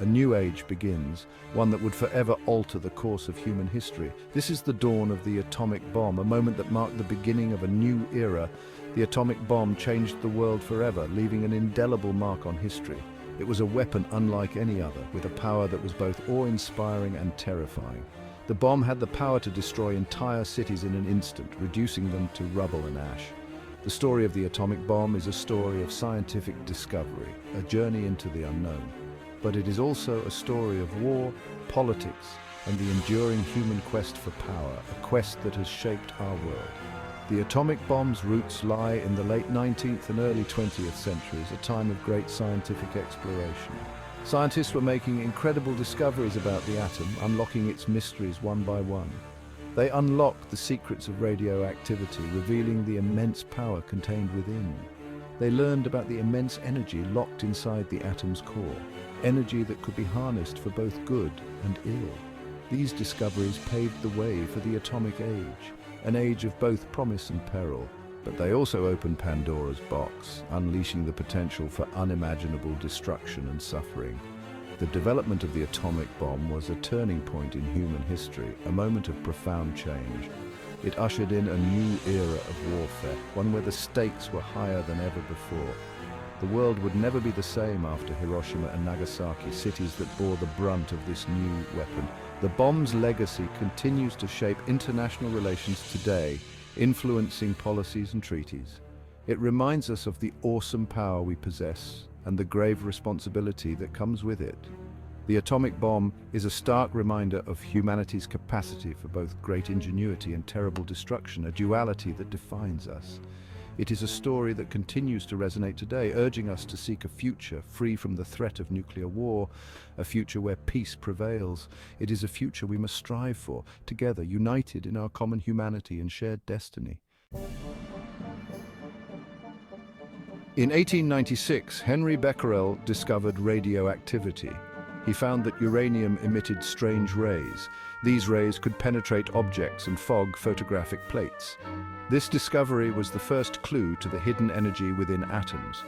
A new age begins, one that would forever alter the course of human history. This is the dawn of the atomic bomb, a moment that marked the beginning of a new era. The atomic bomb changed the world forever, leaving an indelible mark on history. It was a weapon unlike any other, with a power that was both awe-inspiring and terrifying. The bomb had the power to destroy entire cities in an instant, reducing them to rubble and ash. The story of the atomic bomb is a story of scientific discovery, a journey into the unknown. But it is also a story of war, politics, and the enduring human quest for power, a quest that has shaped our world. The atomic bomb's roots lie in the late 19th and early 20th centuries, a time of great scientific exploration. Scientists were making incredible discoveries about the atom, unlocking its mysteries one by one. They unlocked the secrets of radioactivity, revealing the immense power contained within. They learned about the immense energy locked inside the atom's core, energy that could be harnessed for both good and ill. These discoveries paved the way for the atomic age, an age of both promise and peril, but they also opened Pandora's box, unleashing the potential for unimaginable destruction and suffering. The development of the atomic bomb was a turning point in human history, a moment of profound change. It ushered in a new era of warfare, one where the stakes were higher than ever before. The world would never be the same after Hiroshima and Nagasaki, cities that bore the brunt of this new weapon. The bomb's legacy continues to shape international relations today, influencing policies and treaties. It reminds us of the awesome power we possess and the grave responsibility that comes with it. The atomic bomb is a stark reminder of humanity's capacity for both great ingenuity and terrible destruction, a duality that defines us. It is a story that continues to resonate today, urging us to seek a future free from the threat of nuclear war, a future where peace prevails. It is a future we must strive for, together, united in our common humanity and shared destiny. In 1896, Henry Becquerel discovered radioactivity. He found that uranium emitted strange rays. These rays could penetrate objects and fog photographic plates. This discovery was the first clue to the hidden energy within atoms.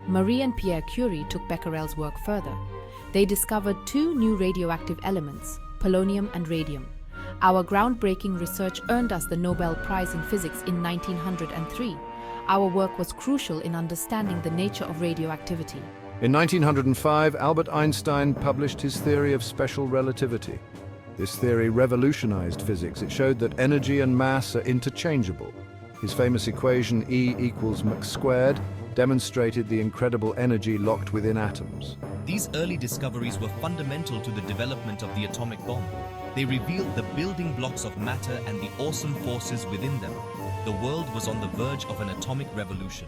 Marie and Pierre Curie took Becquerel's work further. They discovered two new radioactive elements, polonium and radium. Our groundbreaking research earned us the Nobel Prize in Physics in 1903. Our work was crucial in understanding the nature of radioactivity. In 1905, Albert Einstein published his theory of special relativity. This theory revolutionized physics. It showed that energy and mass are interchangeable. His famous equation E equals mc squared demonstrated the incredible energy locked within atoms. These early discoveries were fundamental to the development of the atomic bomb. They revealed the building blocks of matter and the awesome forces within them. The world was on the verge of an atomic revolution.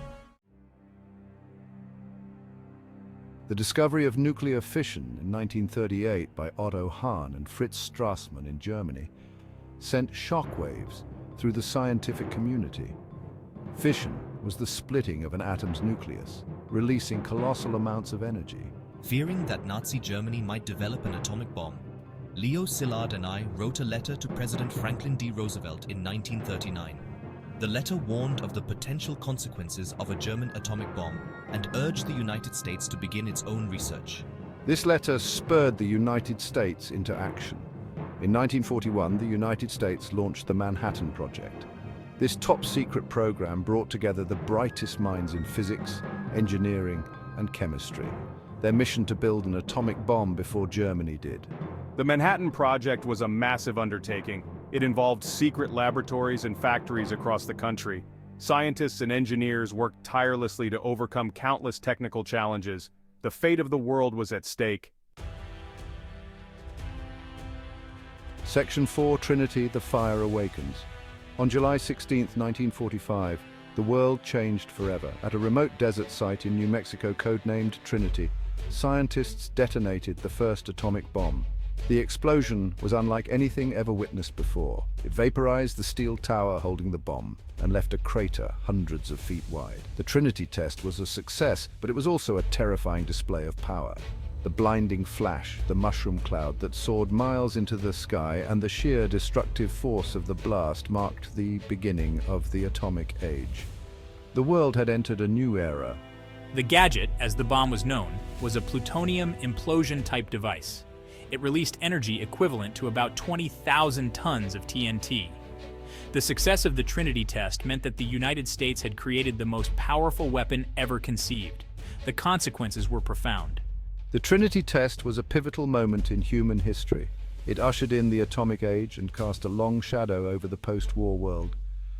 The discovery of nuclear fission in 1938 by Otto Hahn and Fritz Strassmann in Germany sent shockwaves through the scientific community. Fission was the splitting of an atom's nucleus, releasing colossal amounts of energy. Fearing that Nazi Germany might develop an atomic bomb, Leo Szilard and I wrote a letter to President Franklin D. Roosevelt in 1939. The letter warned of the potential consequences of a German atomic bomb and urged the United States to begin its own research. This letter spurred the United States into action. In 1941, the United States launched the Manhattan Project. This top-secret program brought together the brightest minds in physics, engineering, and chemistry. Their mission to build an atomic bomb before Germany did. The Manhattan Project was a massive undertaking. It involved secret laboratories and factories across the country. Scientists and engineers worked tirelessly to overcome countless technical challenges. The fate of the world was at stake. Section 4, Trinity, the Fire Awakens. On July 16, 1945, the world changed forever. At a remote desert site in New Mexico codenamed Trinity, scientists detonated the first atomic bomb. The explosion was unlike anything ever witnessed before. It vaporized the steel tower holding the bomb and left a crater hundreds of feet wide. The Trinity test was a success, but it was also a terrifying display of power. The blinding flash, the mushroom cloud that soared miles into the sky, and the sheer destructive force of the blast marked the beginning of the atomic age. The world had entered a new era, The gadget, as the bomb was known, was a plutonium implosion-type device. It released energy equivalent to about 20,000 tons of TNT. The success of the Trinity test meant that the United States had created the most powerful weapon ever conceived. The consequences were profound. The Trinity test was a pivotal moment in human history. It ushered in the atomic age and cast a long shadow over the post-war world.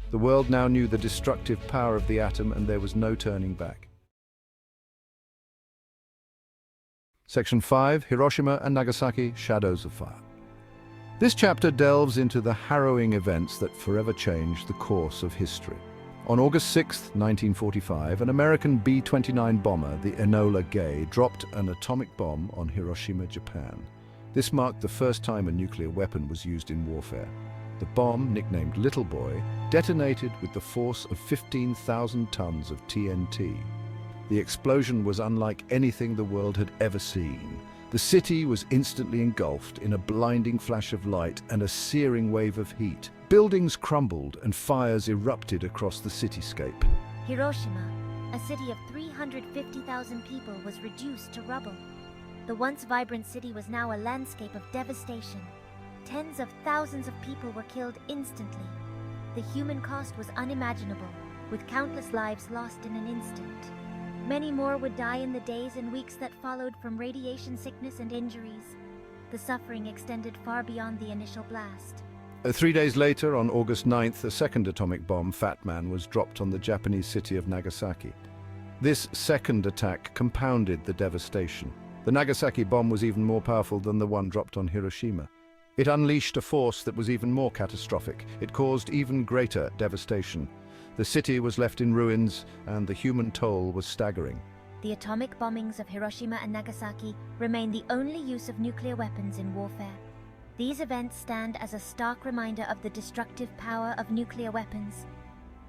The world now knew the destructive power of the atom, and there was no turning back. Section 5, Hiroshima and Nagasaki, Shadows of Fire. This chapter delves into the harrowing events that forever changed the course of history. On August 6, 1945, an American B-29 bomber, the Enola Gay, dropped an atomic bomb on Hiroshima, Japan. This marked the first time a nuclear weapon was used in warfare. The bomb, nicknamed Little Boy, detonated with the force of 15,000 tons of TNT. The explosion was unlike anything the world had ever seen. The city was instantly engulfed in a blinding flash of light and a searing wave of heat. Buildings crumbled and fires erupted across the cityscape. Hiroshima, a city of 350,000 people, was reduced to rubble. The once vibrant city was now a landscape of devastation. Tens of thousands of people were killed instantly. The human cost was unimaginable, with countless lives lost in an instant. Many more would die in the days and weeks that followed from radiation sickness and injuries. The suffering extended far beyond the initial blast. 3 days later, on August 9th, a second atomic bomb, Fat Man, was dropped on the Japanese city of Nagasaki. This second attack compounded the devastation. The Nagasaki bomb was even more powerful than the one dropped on Hiroshima. It unleashed a force that was even more catastrophic. It caused even greater devastation. The city was left in ruins, and the human toll was staggering. The atomic bombings of Hiroshima and Nagasaki remain the only use of nuclear weapons in warfare. These events stand as a stark reminder of the destructive power of nuclear weapons.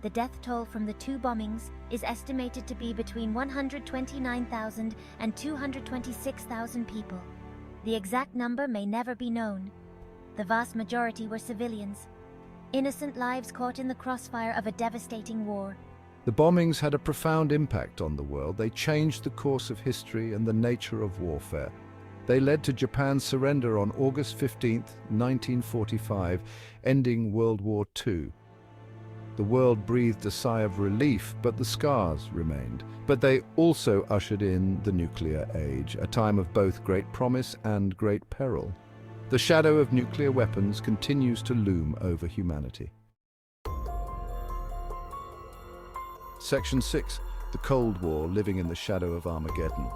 The death toll from the two bombings is estimated to be between 129,000 and 226,000 people. The exact number may never be known. The vast majority were civilians, innocent lives caught in the crossfire of a devastating war. The bombings had a profound impact on the world. They changed the course of history and the nature of warfare. They led to Japan's surrender on August 15, 1945, ending World War II. The world breathed a sigh of relief, but the scars remained. But they also ushered in the nuclear age, a time of both great promise and great peril. The shadow of nuclear weapons continues to loom over humanity. Section 6. The Cold War, living in the shadow of Armageddon.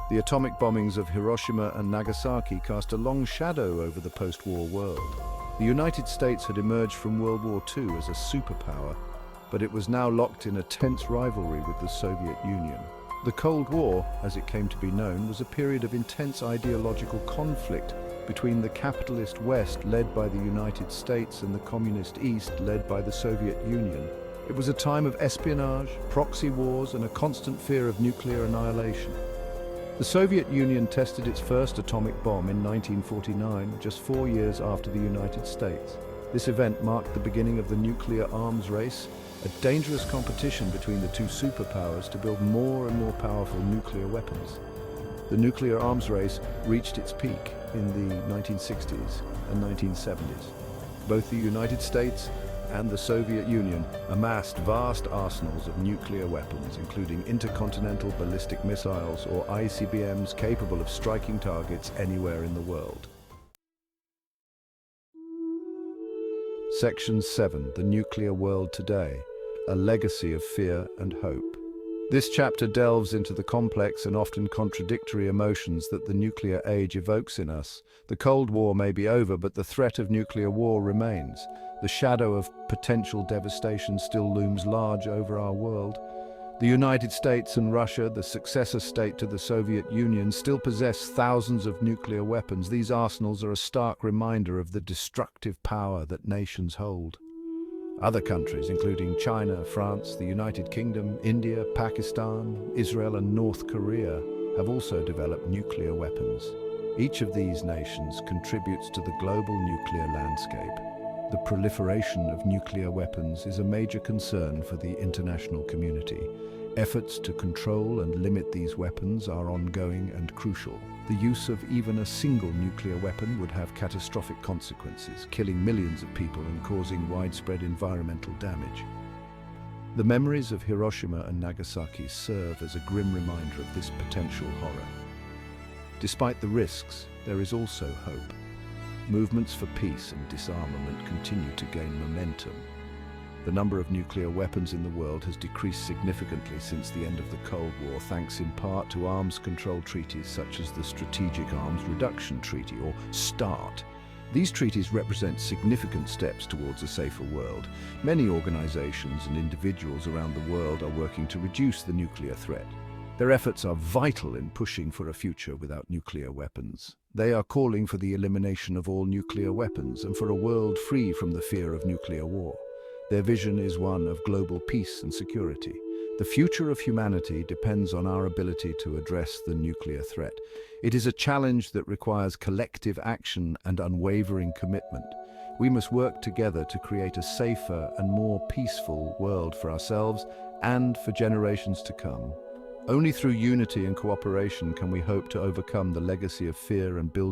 The atomic bombings of Hiroshima and Nagasaki cast a long shadow over the post-war world. The United States had emerged from World War II as a superpower, but it was now locked in a tense rivalry with the Soviet Union. The Cold War, as it came to be known, was a period of intense ideological conflict between the capitalist West, led by the United States, and the communist East, led by the Soviet Union. It was a time of espionage, proxy wars, and a constant fear of nuclear annihilation. The Soviet Union tested its first atomic bomb in 1949, just 4 years after the United States. This event marked the beginning of the nuclear arms race, a dangerous competition between the two superpowers to build more and more powerful nuclear weapons. The nuclear arms race reached its peak in the 1960s and 1970s. Both the United States and the Soviet Union amassed vast arsenals of nuclear weapons, including intercontinental ballistic missiles, or ICBMs, capable of striking targets anywhere in the world. Section 7. The Nuclear World Today. A Legacy of Fear and Hope. This chapter delves into the complex and often contradictory emotions that the nuclear age evokes in us. The Cold War may be over, but the threat of nuclear war remains. The shadow of potential devastation still looms large over our world. The United States and Russia, the successor state to the Soviet Union, still possess thousands of nuclear weapons. These arsenals are a stark reminder of the destructive power that nations hold. Other countries, including China, France, the United Kingdom, India, Pakistan, Israel, and North Korea, have also developed nuclear weapons. Each of these nations contributes to the global nuclear landscape. The proliferation of nuclear weapons is a major concern for the international community. Efforts to control and limit these weapons are ongoing and crucial. The use of even a single nuclear weapon would have catastrophic consequences, killing millions of people and causing widespread environmental damage. The memories of Hiroshima and Nagasaki serve as a grim reminder of this potential horror. Despite the risks, there is also hope. Movements for peace and disarmament continue to gain momentum. The number of nuclear weapons in the world has decreased significantly since the end of the Cold War, thanks in part to arms control treaties such as the Strategic Arms Reduction Treaty, or START. These treaties represent significant steps towards a safer world. Many organizations and individuals around the world are working to reduce the nuclear threat. Their efforts are vital in pushing for a future without nuclear weapons. They are calling for the elimination of all nuclear weapons and for a world free from the fear of nuclear war. Their vision is one of global peace and security. The future of humanity depends on our ability to address the nuclear threat. It is a challenge that requires collective action and unwavering commitment. We must work together to create a safer and more peaceful world for ourselves and for generations to come. Only through unity and cooperation can we hope to overcome the legacy of fear and build